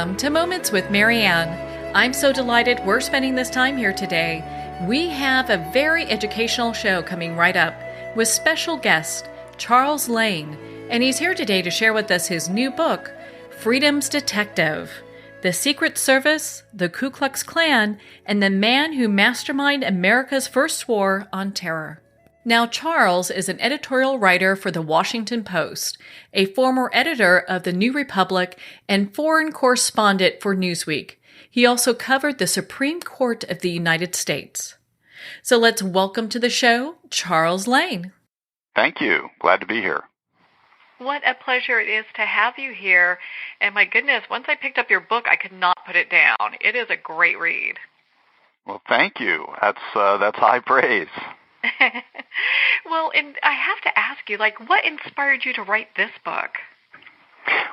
Welcome to Moments with Marianne. I'm so delighted we're spending this time here today. We have a very educational show coming right up with special guest Charles Lane, and he's here today to share with us his new book, Freedom's Detective: The Secret Service, the Ku Klux Klan, and the Man Who Masterminded America's First War on Terror. Now, Charles is an editorial writer for The Washington Post, a former editor of The New Republic, and foreign correspondent for Newsweek. He also covered the Supreme Court of the United States. So let's welcome to the show, Charles Lane. Thank you. Glad to be here. What a pleasure it is to have you here. And my goodness, once I picked up your book, I could not put it down. It is a great read. Well, thank you. That's high praise. Well, and I have to ask you, what inspired you to write this book?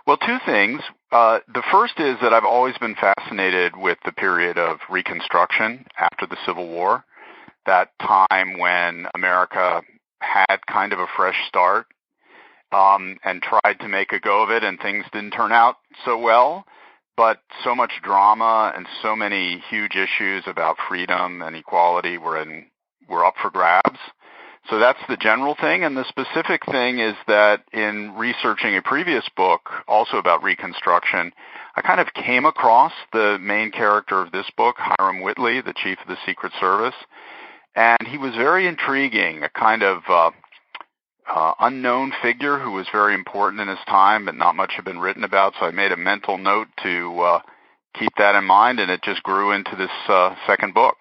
Well, two things. The first is that I've always been fascinated with the period of Reconstruction after the Civil War, that time when America had kind of a fresh start and tried to make a go of it, and things didn't turn out so well, but so much drama and so many huge issues about freedom and equality were up for grabs. So that's the general thing. And the specific thing is that in researching a previous book, also about Reconstruction, I kind of came across the main character of this book, Hiram Whitley, the chief of the Secret Service. And he was very intriguing, a kind of unknown figure who was very important in his time, but not much had been written about. So I made a mental note to keep that in mind, and it just grew into this second book.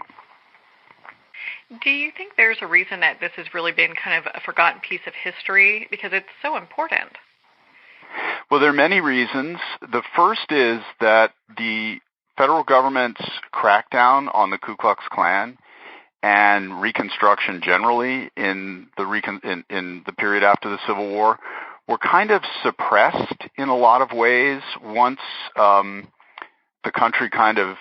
Do you think there's a reason that this has really been kind of a forgotten piece of history, because it's so important? Well, there are many reasons. The first is that the federal government's crackdown on the Ku Klux Klan and Reconstruction generally in the period after the Civil War were kind of suppressed in a lot of ways once the country kind of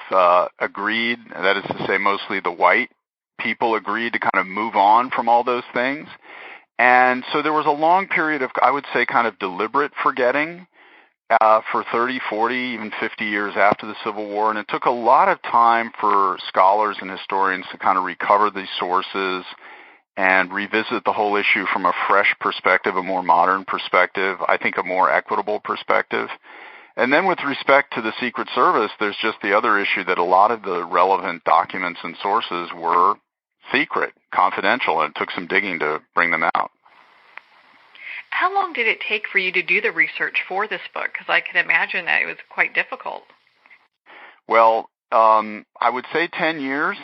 agreed, that is to say mostly the white people agreed to kind of move on from all those things. And so there was a long period of, I would say, kind of deliberate forgetting for 30, 40, even 50 years after the Civil War. And it took a lot of time for scholars and historians to kind of recover these sources and revisit the whole issue from a fresh perspective, a more modern perspective, I think a more equitable perspective. And then with respect to the Secret Service, there's just the other issue that a lot of the relevant documents and sources were secret, confidential, and it took some digging to bring them out. How long did it take for you to do the research for this book? Because I can imagine that it was quite difficult. Well, I would say 10 years,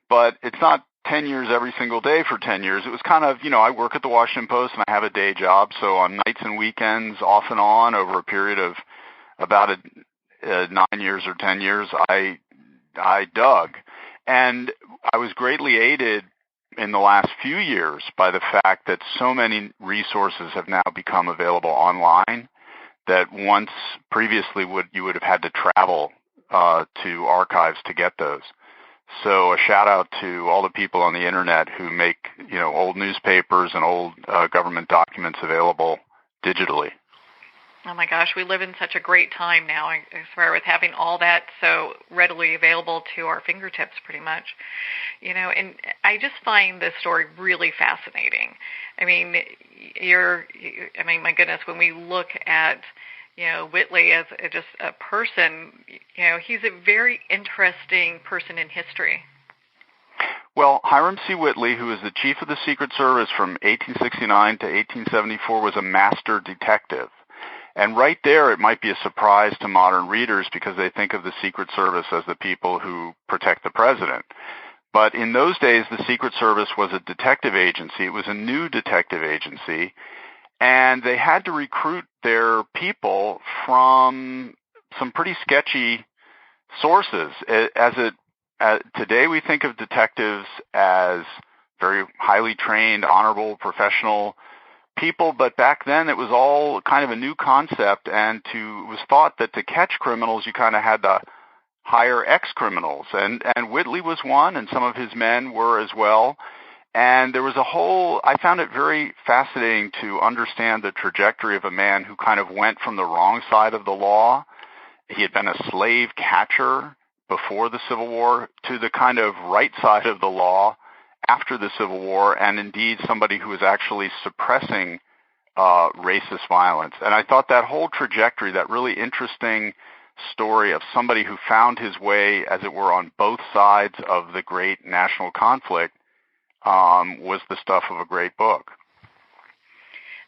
but it's not 10 years every single day for 10 years. It was kind of, I work at the Washington Post and I have a day job, so on nights and weekends, off and on, over a period of about 9 years or 10 years, I dug. And I was greatly aided in the last few years by the fact that so many resources have now become available online that once previously you would have had to travel to archives to get those. So a shout out to all the people on the internet who make, old newspapers and old government documents available digitally. Oh my gosh, we live in such a great time now, I swear, with having all that so readily available to our fingertips pretty much. And I just find this story really fascinating. I mean, my goodness, when we look at, Whitley as just a person, he's a very interesting person in history. Well, Hiram C. Whitley, who was the chief of the Secret Service from 1869 to 1874, was a master detective. And right there, it might be a surprise to modern readers because they think of the Secret Service as the people who protect the president. But in those days, the Secret Service was a detective agency. It was a new detective agency, and they had to recruit their people from some pretty sketchy sources. Today, we think of detectives as very highly trained, honorable, professional people, but back then it was all kind of a new concept, and it was thought that to catch criminals you kind of had to hire ex-criminals, and Whitley was one, and some of his men were as well. And there was I found it very fascinating to understand the trajectory of a man who kind of went from the wrong side of the law he had been a slave catcher before the Civil War to the kind of right side of the law after the Civil War, and indeed somebody who was actually suppressing racist violence. And I thought that whole trajectory, that really interesting story of somebody who found his way, as it were, on both sides of the great national conflict, was the stuff of a great book.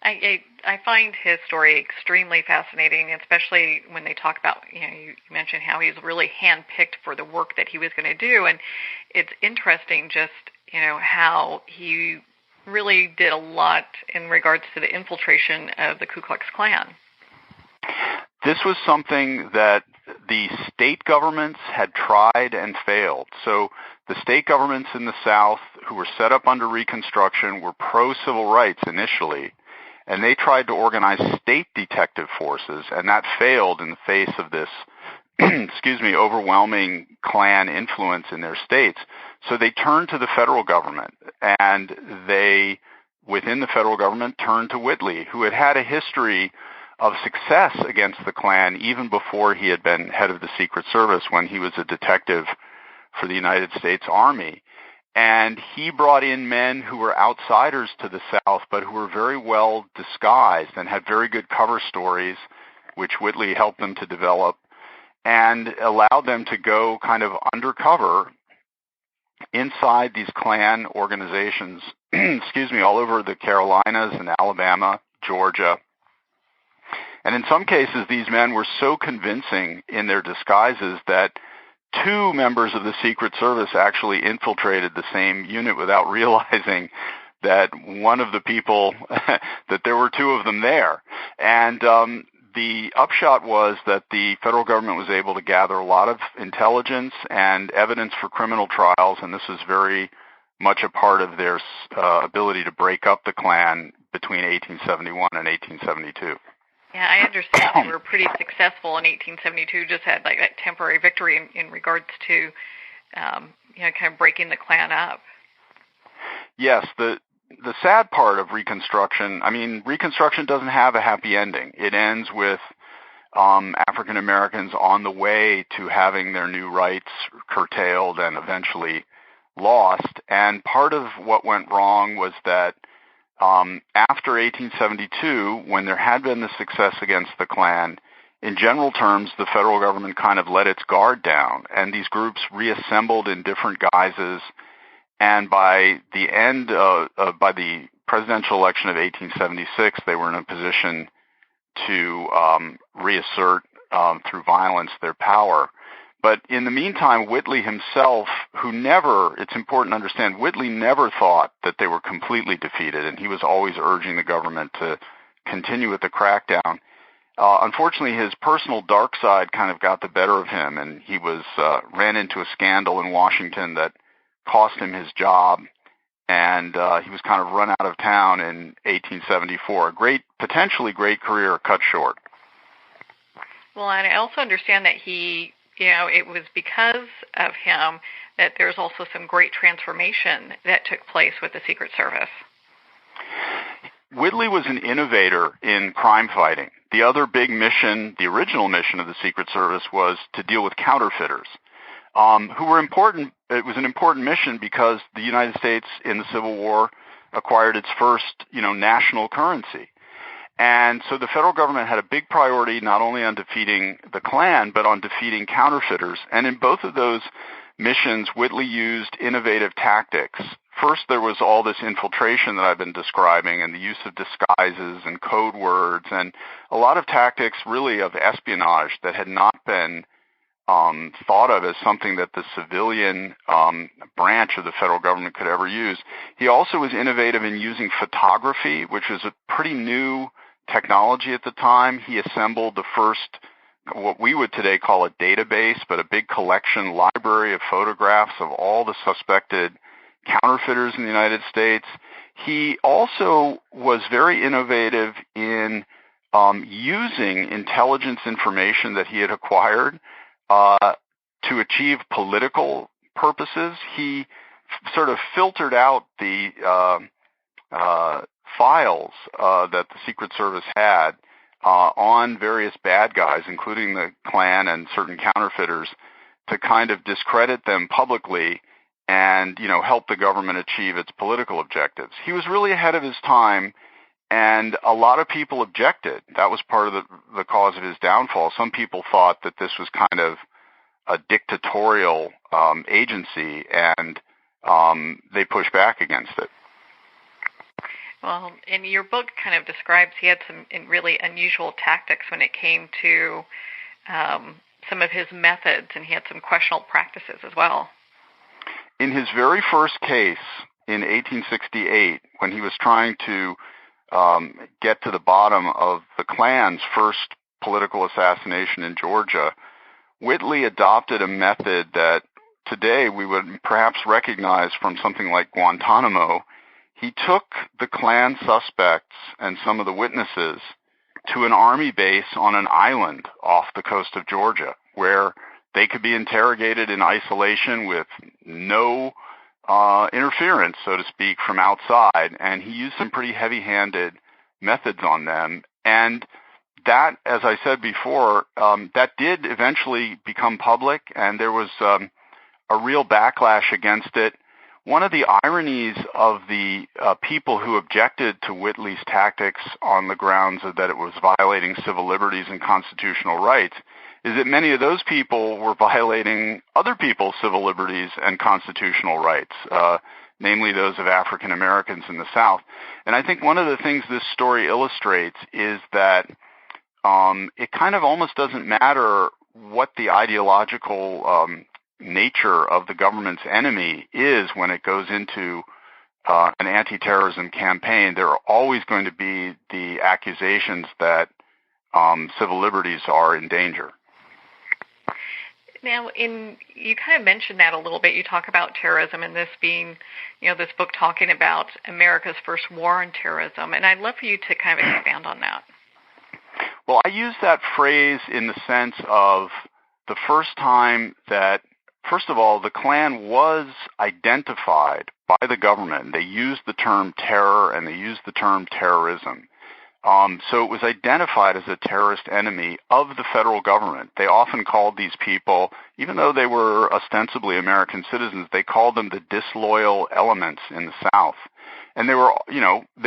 I find his story extremely fascinating, especially when they talk about, you mentioned how he's really handpicked for the work that he was going to do, and it's interesting just, how he really did a lot in regards to the infiltration of the Ku Klux Klan. This was something that the state governments had tried and failed. So the state governments in the South, who were set up under Reconstruction, were pro-civil rights initially, and they tried to organize state detective forces, and that failed in the face of this, overwhelming Klan influence in their states. So they turned to the federal government, and they, within the federal government, turned to Whitley, who had had a history of success against the Klan even before he had been head of the Secret Service, when he was a detective for the United States Army. And he brought in men who were outsiders to the South, but who were very well disguised and had very good cover stories, which Whitley helped them to develop, and allowed them to go kind of undercover inside these Klan organizations, all over the Carolinas and Alabama, Georgia. And in some cases, these men were so convincing in their disguises that two members of the Secret Service actually infiltrated the same unit without realizing that one of the people, that there were two of them there. And the upshot was that the federal government was able to gather a lot of intelligence and evidence for criminal trials, and this was very much a part of their ability to break up the Klan between 1871 and 1872. Yeah, I understand they were pretty successful in 1872, just had like that temporary victory in regards to, kind of breaking the Klan up. Yes, the sad part of Reconstruction, Reconstruction doesn't have a happy ending. It ends with African Americans on the way to having their new rights curtailed and eventually lost. And part of what went wrong was that after 1872, when there had been the success against the Klan, in general terms, the federal government kind of let its guard down, and these groups reassembled in different guises. And by the end, by the presidential election of 1876, they were in a position to reassert through violence their power. But in the meantime, Whitley himself, it's important to understand, Whitley never thought that they were completely defeated, and he was always urging the government to continue with the crackdown. Unfortunately, his personal dark side kind of got the better of him, and he ran into a scandal in Washington that cost him his job, and he was kind of run out of town in 1874. A potentially great career cut short. Well, and I also understand that it was because of him that there's also some great transformation that took place with the Secret Service. Whitley was an innovator in crime fighting. The other big mission, the original mission of the Secret Service, was to deal with counterfeiters, who were important. It was an important mission because the United States in the Civil War acquired its first, national currency. And so the federal government had a big priority not only on defeating the Klan, but on defeating counterfeiters. And in both of those missions, Whitley used innovative tactics. First, there was all this infiltration that I've been describing and the use of disguises and code words and a lot of tactics really of espionage that had not been thought of as something that the civilian branch of the federal government could ever use. He also was innovative in using photography, which was a pretty new technology at the time. He assembled the first, what we would today call a database, but a big collection library of photographs of all the suspected counterfeiters in the United States. He also was very innovative in using intelligence information that he had acquired to achieve political purposes. He sort of filtered out the files that the Secret Service had on various bad guys, including the Klan and certain counterfeiters, to kind of discredit them publicly and, help the government achieve its political objectives. He was really ahead of his time, and a lot of people objected. That was part of the cause of his downfall. Some people thought that this was kind of a dictatorial agency, and they pushed back against it. Well, in your book kind of describes he had some really unusual tactics when it came to some of his methods, and he had some questionable practices as well. In his very first case in 1868, when he was trying to get to the bottom of the Klan's first political assassination in Georgia, Whitley adopted a method that today we would perhaps recognize from something like Guantanamo. He took the Klan suspects and some of the witnesses to an army base on an island off the coast of Georgia, where they could be interrogated in isolation with no interference, so to speak, from outside. And he used some pretty heavy-handed methods on them. And that, as I said before, that did eventually become public, and there was a real backlash against it. One of the ironies of the people who objected to Whitley's tactics on the grounds that it was violating civil liberties and constitutional rights is that many of those people were violating other people's civil liberties and constitutional rights, namely those of African Americans in the South. And I think one of the things this story illustrates is that it kind of almost doesn't matter what the ideological nature of the government's enemy is when it goes into an anti-terrorism campaign. There are always going to be the accusations that civil liberties are in danger. Now, you kind of mentioned that a little bit. You talk about terrorism and this being, this book talking about America's first war on terrorism, and I'd love for you to kind of expand on that. Well, I use that phrase in the sense of the first time that, first of all, the Klan was identified by the government. They used the term terror and they used the term terrorism. So it was identified as a terrorist enemy of the federal government. They often called these people, even though they were ostensibly American citizens, they called them the disloyal elements in the South. And they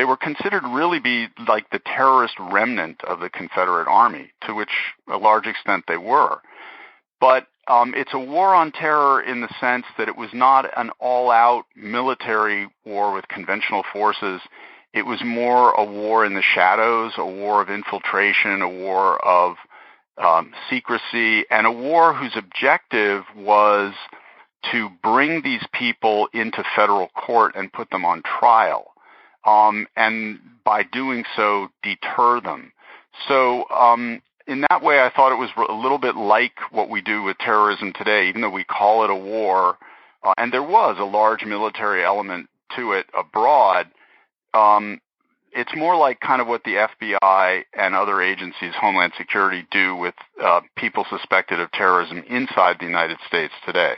were considered really be like the terrorist remnant of the Confederate Army, to which a large extent they were. But it's a war on terror in the sense that it was not an all-out military war with conventional forces. It was more a war in the shadows, a war of infiltration, a war of secrecy, and a war whose objective was to bring these people into federal court and put them on trial, and by doing so, deter them. So in that way, I thought it was a little bit like what we do with terrorism today, even though we call it a war, and there was a large military element to it abroad. It's more like kind of what the FBI and other agencies, Homeland Security, do with people suspected of terrorism inside the United States today.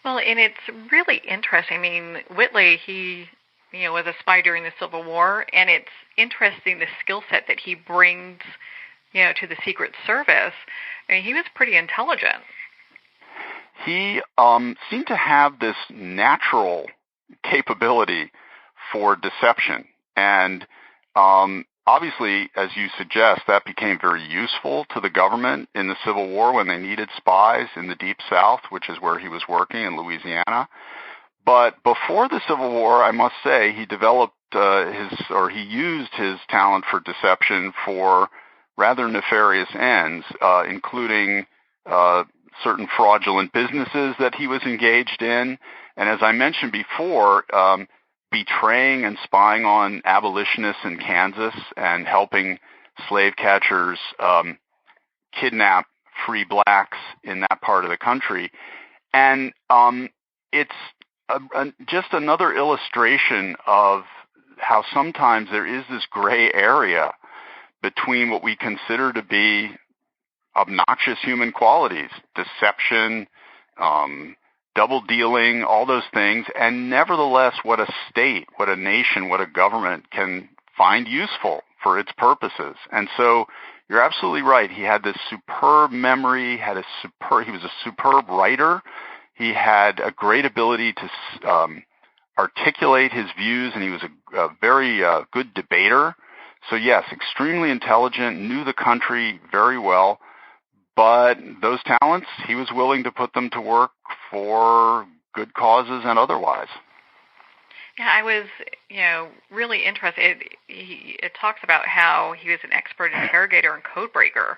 Well, and it's really interesting. I mean, Whitley, he was a spy during the Civil War, and it's interesting the skill set that he brings, to the Secret Service. I mean, he was pretty intelligent. He seemed to have this natural capability for deception, and obviously, as you suggest, that became very useful to the government in the Civil War when they needed spies in the Deep South, which is where he was working in Louisiana. But before the Civil War, I must say, he developed he used his talent for deception for rather nefarious ends, including certain fraudulent businesses that he was engaged in, and as I mentioned before, betraying and spying on abolitionists in Kansas and helping slave catchers kidnap free blacks in that part of the country. And it's just another illustration of how sometimes there is this gray area between what we consider to be obnoxious human qualities, deception, double dealing, all those things, and nevertheless what a state, what a nation, what a government can find useful for its purposes. And so you're absolutely right. He had this superb memory, he was a superb writer. He had a great ability to articulate his views, and he was a very good debater. So yes, extremely intelligent, knew the country very well, but those talents, he was willing to put them to work for good causes and otherwise. Yeah, I was, really interested. It talks about how he was an expert interrogator and codebreaker,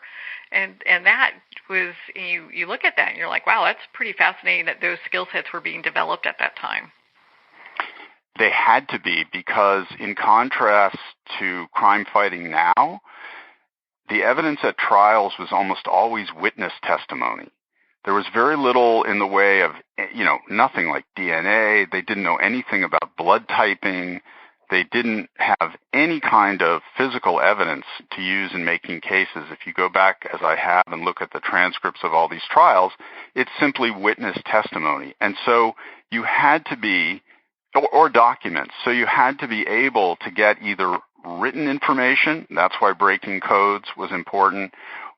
and that was, you look at that and you're like, wow, that's pretty fascinating that those skill sets were being developed at that time. They had to be, because in contrast to crime fighting now, the evidence at trials was almost always witness testimony. There was very little in the way of, nothing like DNA. They didn't know anything about blood typing. They didn't have any kind of physical evidence to use in making cases. If you go back, as I have, and look at the transcripts of all these trials, it's simply witness testimony. And so you had to be, or documents, so you had to be able to get either written information, that's why breaking codes was important,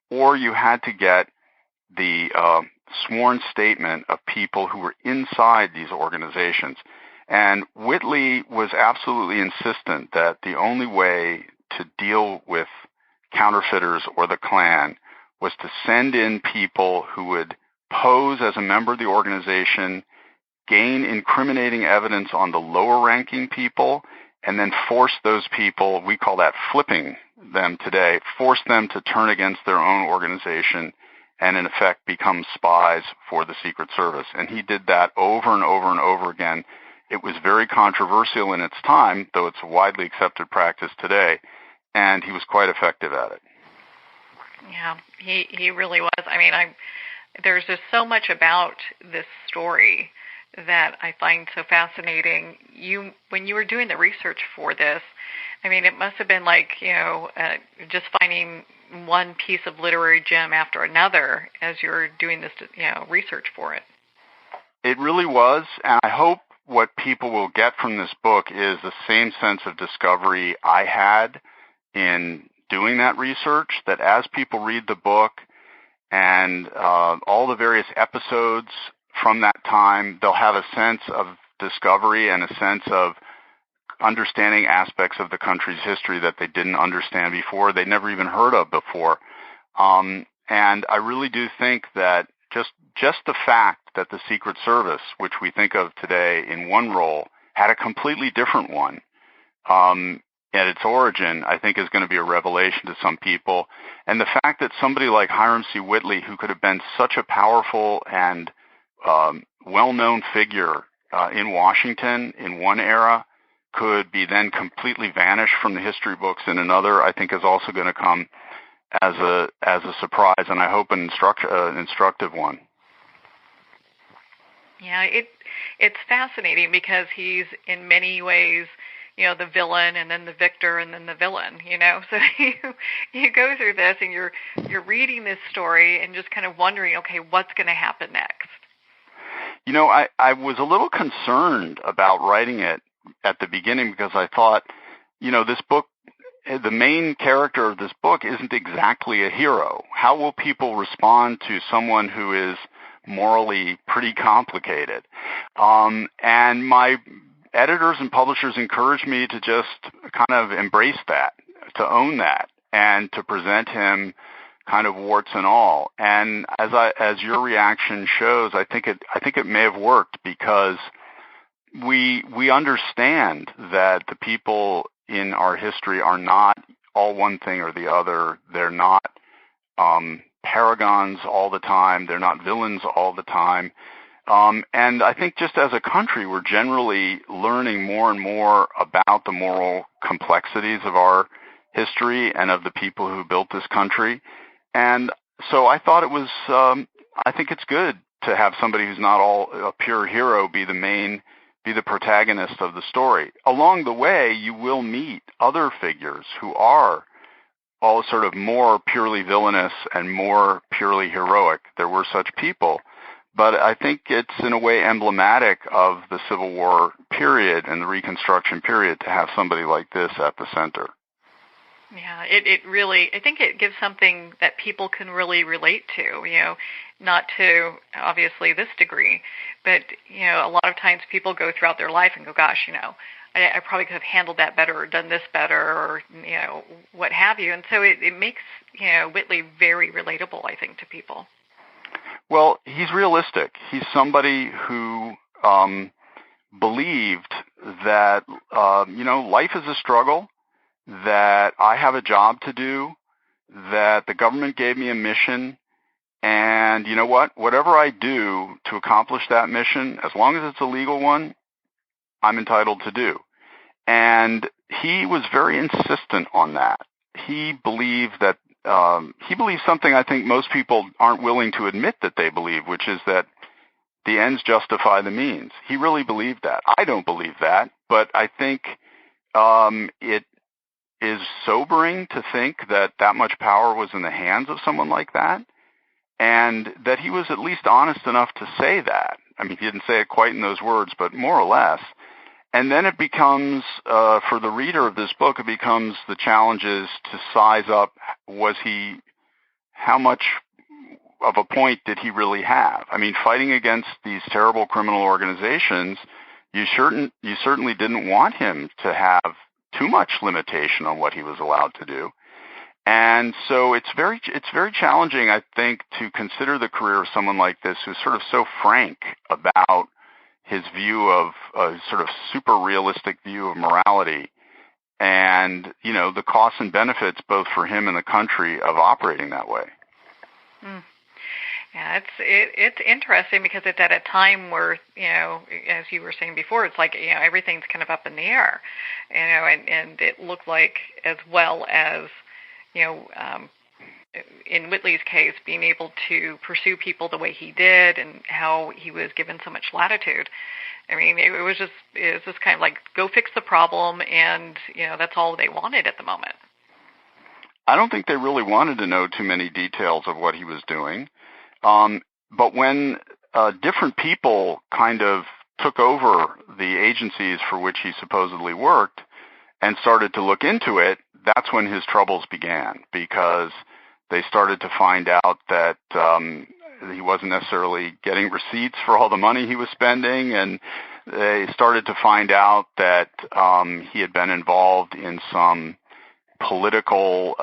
or you had to get the sworn statement of people who were inside these organizations. And Whitley was absolutely insistent that the only way to deal with counterfeiters or the Klan was to send in people who would pose as a member of the organization, gain incriminating evidence on the lower-ranking people, and then force those people, we call that flipping them today, force them to turn against their own organization and in effect become spies for the Secret Service. And he did that over and over and over again. It was very controversial in its time, though it's a widely accepted practice today, and he was quite effective at it. Yeah, he really was. I mean, there's just so much about this story that I find so fascinating. When you were doing the research for this, I mean, it must have been like, just finding one piece of literary gem after another as you're doing this, research for it. It really was, and I hope what people will get from this book is the same sense of discovery I had in doing that research, that as people read the book and all the various episodes from that time, they'll have a sense of discovery and a sense of understanding aspects of the country's history that they didn't understand before, they'd never even heard of before. And I really do think that just the fact that the Secret Service, which we think of today in one role, had a completely different one at its origin, I think is going to be a revelation to some people. And the fact that somebody like Hiram C. Whitley, who could have been such a powerful and well-known figure in Washington in one era, could be then completely vanished from the history books in another, I think is also going to come as a surprise, and I hope an instructive one. Yeah, it's fascinating because he's in many ways, the villain and then the victor and then the villain, So you go through this and you're reading this story and just kind of wondering, okay, what's going to happen next? I was a little concerned about writing it at the beginning because I thought, this book, the main character of this book isn't exactly a hero. How will people respond to someone who is morally pretty complicated? And my editors and publishers encouraged me to just kind of embrace that, to own that, and to present him kind of warts and all. And as your reaction shows, I think it may have worked because we understand that the people in our history are not all one thing or the other. They're not paragons all the time. They're not villains all the time. And I think just as a country, we're generally learning more and more about the moral complexities of our history and of the people who built this country. And so I thought it was, I think it's good to have somebody who's not all a pure hero be the protagonist of the story. Along the way, you will meet other figures who are all sort of more purely villainous and more purely heroic. There were such people. But I think it's in a way emblematic of the Civil War period and the Reconstruction period to have somebody like this at the center. Yeah, it really, I think it gives something that people can really relate to, not to obviously this degree, but, a lot of times people go throughout their life and go, gosh, I probably could have handled that better or done this better or, what have you. And so it makes, Whitley very relatable, I think, to people. Well, he's realistic. He's somebody who believed that, life is a struggle, that I have a job to do, that the government gave me a mission, and you know what? Whatever I do to accomplish that mission, as long as it's a legal one, I'm entitled to do. And he was very insistent on that. He believed that he believes something I think most people aren't willing to admit that they believe, which is that the ends justify the means. He really believed that. I don't believe that, but I think it is sobering to think that that much power was in the hands of someone like that, and that he was at least honest enough to say that. I mean, he didn't say it quite in those words, but more or less. And then it becomes, for the reader of this book, it becomes the challenges to size up, how much of a point did he really have? I mean, fighting against these terrible criminal organizations, you certainly didn't want him to have too much limitation on what he was allowed to do. And so it's very challenging, I think, to consider the career of someone like this who's sort of so frank about his view of a sort of super realistic view of morality and, the costs and benefits both for him and the country of operating that way. Mm. Yeah, it's interesting because it's at a time where, as you were saying before, it's like, everything's kind of up in the air, and it looked like, as well as, in Whitley's case, being able to pursue people the way he did and how he was given so much latitude. I mean, it was just kind of like, go fix the problem, and, that's all they wanted at the moment. I don't think they really wanted to know too many details of what he was doing. But when different people kind of took over the agencies for which he supposedly worked and started to look into it, that's when his troubles began, because they started to find out that he wasn't necessarily getting receipts for all the money he was spending, and they started to find out that he had been involved in some political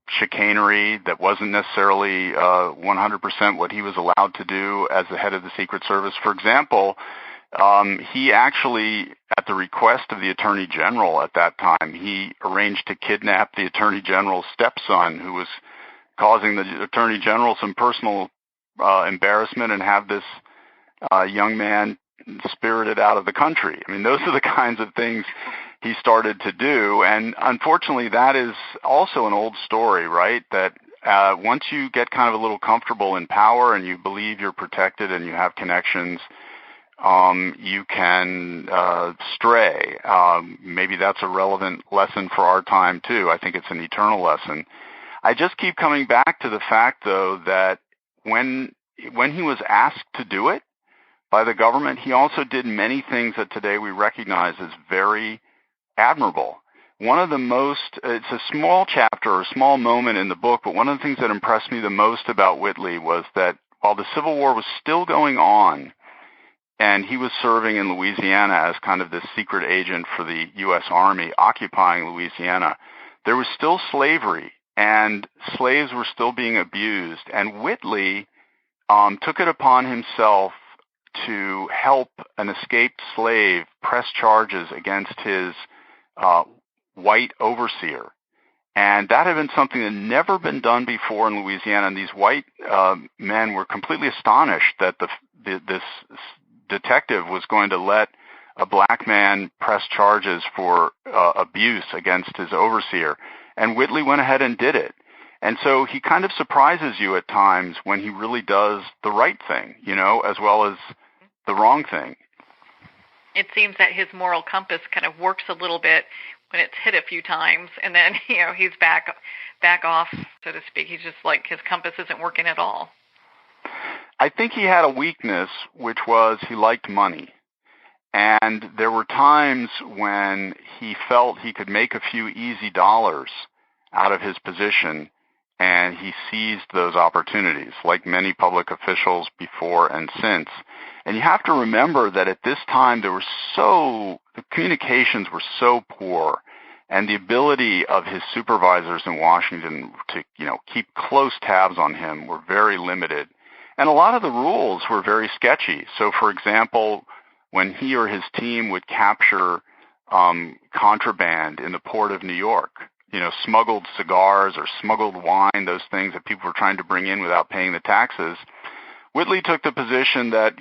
chicanery that wasn't necessarily 100% what he was allowed to do as the head of the Secret Service. For example, he actually, at the request of the Attorney General at that time, he arranged to kidnap the Attorney General's stepson, who was causing the Attorney General some personal embarrassment, and have this young man spirited out of the country. I mean, those are the kinds of things he started to do. And unfortunately, that is also an old story, right? That once you get kind of a little comfortable in power and you believe you're protected and you have connections, you can stray. Maybe that's a relevant lesson for our time, too. I think it's an eternal lesson. I just keep coming back to the fact, though, that when he was asked to do it by the government, he also did many things that today we recognize as very admirable. One of the most, it's a small chapter or a small moment in the book, but one of the things that impressed me the most about Whitley was that while the Civil War was still going on, and he was serving in Louisiana as kind of this secret agent for the U.S. Army occupying Louisiana, there was still slavery, and slaves were still being abused. And Whitley took it upon himself to help an escaped slave press charges against his white overseer. And that had been something that had never been done before in Louisiana. And these white men were completely astonished that this detective was going to let a black man press charges for abuse against his overseer. And Whitley went ahead and did it. And so he kind of surprises you at times when he really does the right thing, as well as the wrong thing. It seems that his moral compass kind of works a little bit when it's hit a few times, and then, he's back off, so to speak. He's just like, his compass isn't working at all. I think he had a weakness, which was he liked money. And there were times when he felt he could make a few easy dollars out of his position, and he seized those opportunities, like many public officials before and since. And you have to remember that at this time the communications were so poor, and the ability of his supervisors in Washington to, keep close tabs on him were very limited. And a lot of the rules were very sketchy. So, for example, when he or his team would capture contraband in the port of New York, smuggled cigars or smuggled wine, those things that people were trying to bring in without paying the taxes, Whitley took the position that,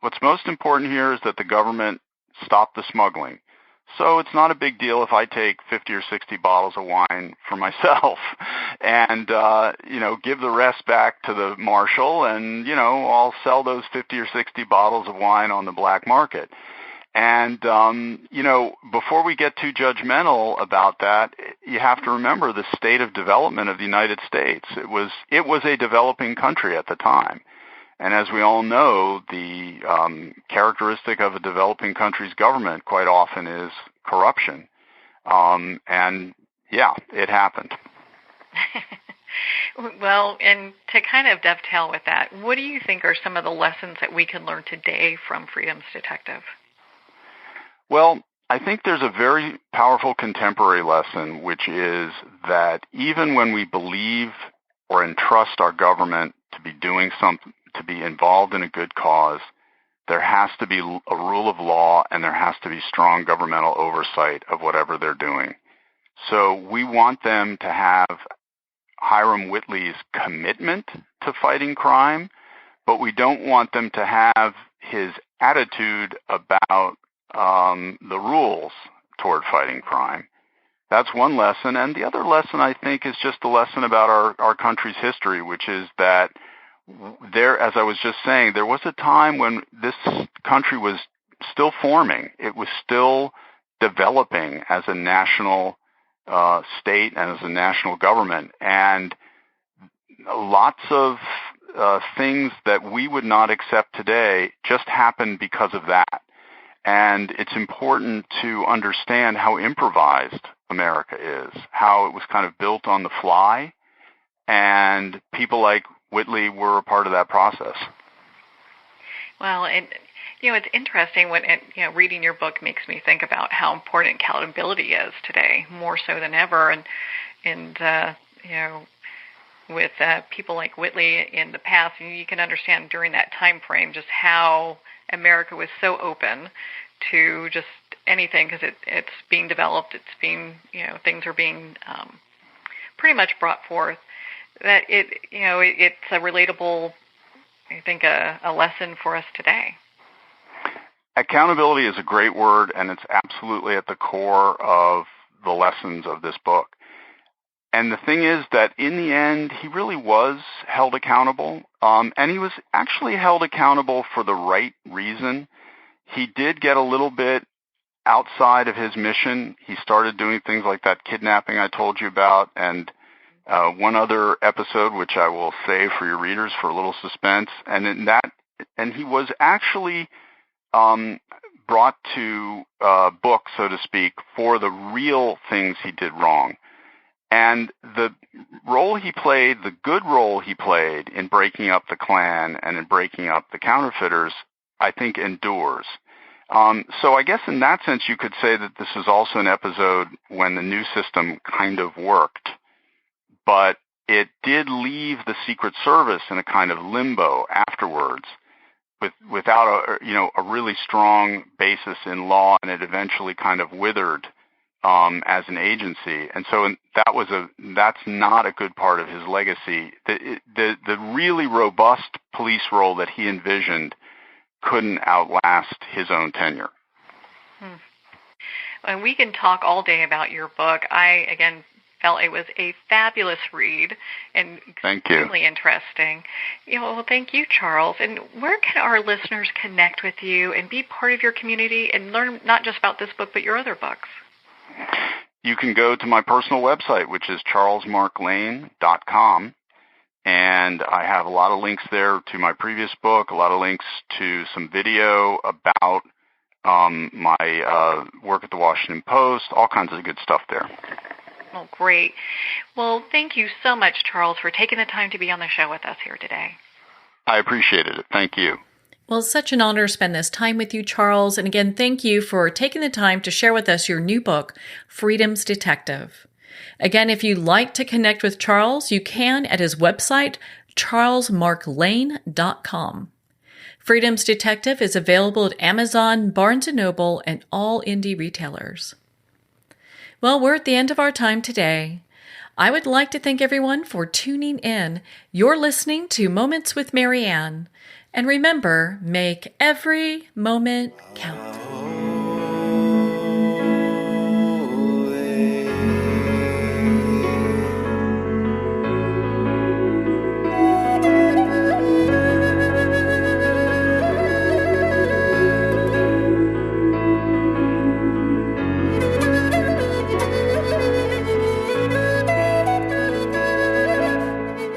what's most important here is that the government stop the smuggling. So it's not a big deal if I take 50 or 60 bottles of wine for myself and, give the rest back to the marshal and, I'll sell those 50 or 60 bottles of wine on the black market. And, before we get too judgmental about that, you have to remember the state of development of the United States. It was a developing country at the time. And as we all know, the characteristic of a developing country's government quite often is corruption. And, yeah, it happened. Well, and to kind of dovetail with that, what do you think are some of the lessons that we can learn today from Freedom's Detective? Well, I think there's a very powerful contemporary lesson, which is that even when we believe or entrust our government to be doing something, to be involved in a good cause, there has to be a rule of law and there has to be strong governmental oversight of whatever they're doing. So we want them to have Hiram Whitley's commitment to fighting crime, but we don't want them to have his attitude about the rules toward fighting crime. That's one lesson. And the other lesson, I think, is just a lesson about our country's history, which is that there, as I was just saying, there was a time when this country was still forming. It was still developing as a national state and as a national government. And lots of things that we would not accept today just happened because of that. And it's important to understand how improvised America is, how it was kind of built on the fly, and people like Whitley were a part of that process. Well, and it's interesting when reading your book makes me think about how important accountability is today, more so than ever, and with people like Whitley in the past, you can understand during that time frame just how America was so open to just anything because it's being developed, it's being things are being pretty much brought forth. That it's a relatable, I think, a lesson for us today. Accountability is a great word, and it's absolutely at the core of the lessons of this book. And the thing is that in the end, he really was held accountable, and he was actually held accountable for the right reason. He did get a little bit outside of his mission. He started doing things like that kidnapping I told you about, and one other episode, which I will save for your readers for a little suspense. And he was actually brought to book, so to speak, for the real things he did wrong. And the role he played, the good role he played in breaking up the Klan and in breaking up the counterfeiters, I think endures. So I guess in that sense you could say that this is also an episode when the new system kind of worked. But it did leave the Secret Service in a kind of limbo afterwards without a really strong basis in law, and it eventually kind of withered as an agency. And so that's not a good part of his legacy. The really robust police role that he envisioned couldn't outlast his own tenure. And we can talk all day about your book. I, again, felt it was a fabulous read and extremely interesting. Well, thank you, Charles. And where can our listeners connect with you and be part of your community and learn not just about this book, but your other books? You can go to my personal website, which is charlesmarklane.com. And I have a lot of links there to my previous book, a lot of links to some video about my work at the Washington Post, all kinds of good stuff there. Oh, great. Well, thank you so much, Charles, for taking the time to be on the show with us here today. I appreciated it. Thank you. Well, it's such an honor to spend this time with you, Charles. And again, thank you for taking the time to share with us your new book, Freedom's Detective. Again, if you'd like to connect with Charles, you can at his website, charlesmarklane.com. Freedom's Detective is available at Amazon, Barnes & Noble, and all indie retailers. Well, we're at the end of our time today. I would like to thank everyone for tuning in. You're listening to Moments with Marianne. And remember, make every moment count.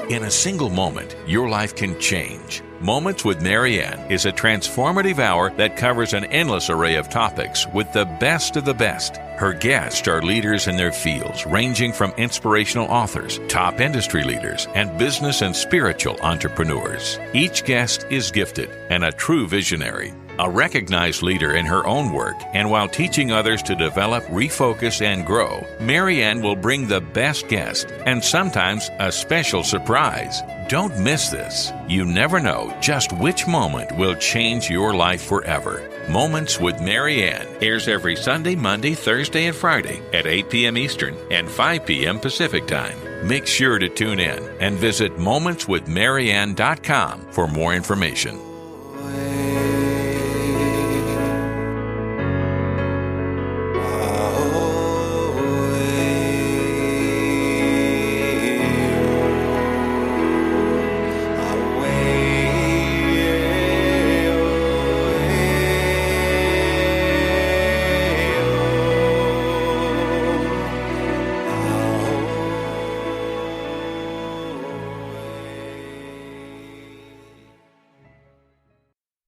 In a single moment, your life can change. Moments with Marianne is a transformative hour that covers an endless array of topics with the best of the best. Her guests are leaders in their fields, ranging from inspirational authors, top industry leaders, and business and spiritual entrepreneurs. Each guest is gifted and a true visionary, a recognized leader in her own work, and while teaching others to develop, refocus, and grow, Marianne will bring the best guest and sometimes a special surprise. Don't miss this. You never know just which moment will change your life forever. Moments with Marianne airs every Sunday, Monday, Thursday, and Friday at 8 p.m. Eastern and 5 p.m. Pacific Time. Make sure to tune in and visit momentswithmarianne.com for more information.